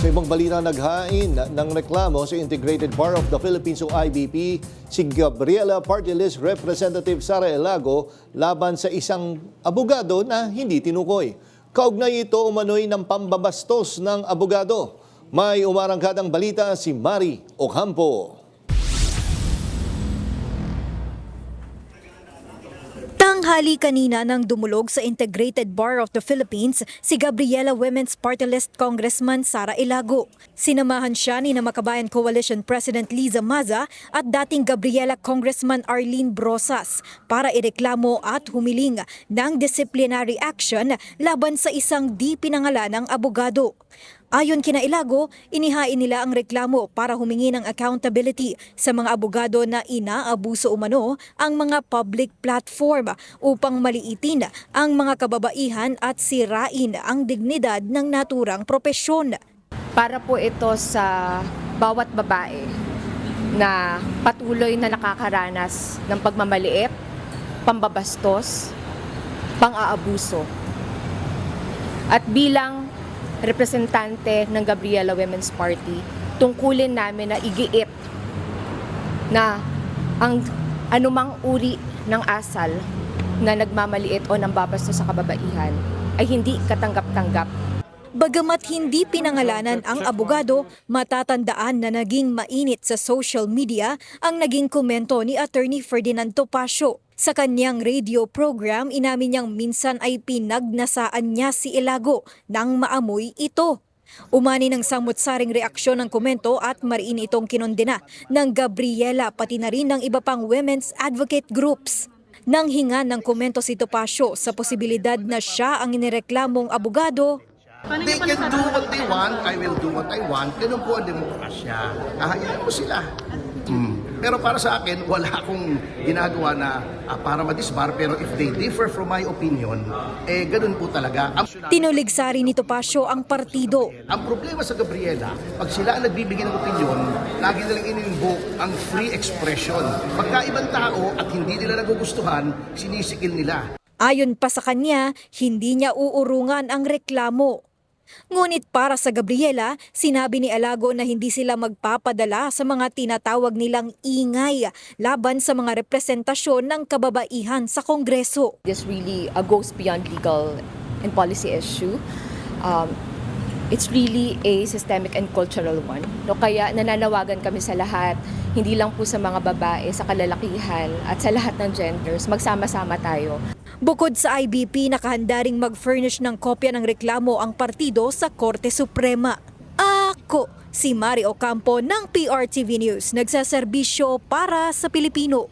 Sa ibang balita, naghain ng reklamo sa Integrated Bar of the Philippines o IBP si Gabriela Party List Representative Sara Elago laban sa isang abogado na hindi tinukoy. Kaugnay ito umano'y ng pambabastos ng abogado. May umarangkadang balita si Mari Ocampo. Tanghali kanina nang dumulog sa Integrated Bar of the Philippines si Gabriela Women's Party List Congressman Sara Elago. Sinamahan siya ni Makabayan Coalition President Liza Maza at dating Gabriela Congressman Arlene Brosas para ireklamo at humiling ng disciplinary action laban sa isang di pinangalanang abogado. Ayon kina Elago, inihain nila ang reklamo para humingi ng accountability sa mga abogado na inaabuso umano ang mga public platform upang maliitin ang mga kababaihan at sirain ang dignidad ng naturang propesyon. Para po ito sa bawat babae na patuloy na nakakaranas ng pagmamaliit, pambabastos, pang-aabuso. At bilang representante ng Gabriela Women's Party, tungkulin namin na igiit na ang anumang uri ng asal na nagmamaliit o nambabastos sa kababaihan ay hindi katanggap-tanggap. Bagamat hindi pinangalanan ang abogado, matatandaan na naging mainit sa social media ang naging komento ni Attorney Ferdinand Topacio. Sa kanyang radio program, inamin niyang minsan ay pinagnasaan niya si Elago nang maamoy ito. Umani ng samot-saring reaksyon ng komento at mariin itong kinondena ng Gabriela pati na rin ng iba pang women's advocate groups. Nang hinga ng komento si Topacio sa posibilidad na siya ang inireklamong abogado, They can do what they want, I will do what I want. Ganun po ang demokrasya. Hayaan mo sila. Pero para sa akin, wala akong ginagawa na para madisbar. Pero if they differ from my opinion, ganun po talaga. tinuligsari ni Topacio ang partido. Ang problema sa Gabriela, pag sila ang nagbibigay ng opinion, lagi nilang in-invoke ang free expression. Pagka ibang tao at hindi nila nagugustuhan, sinisikil nila. Ayon pa sa kanya, hindi niya uurungan ang reklamo. Ngunit para sa Gabriela, sinabi ni Elago na hindi sila magpapadala sa mga tinatawag nilang ingay laban sa mga representasyon ng kababaihan sa Kongreso. This really goes beyond legal and policy issue. It's really a systemic and cultural one. No, kaya nananawagan kami sa lahat, hindi lang po sa mga babae, sa kalalakihan at sa lahat ng genders, magsama-sama tayo. Bukod sa IBP, nakahanda ring mag-furnish ng kopya ng reklamo ang partido sa Korte Suprema. Ako, si Mari Ocampo ng PRTV News, nagsaserbisyo para sa Pilipino.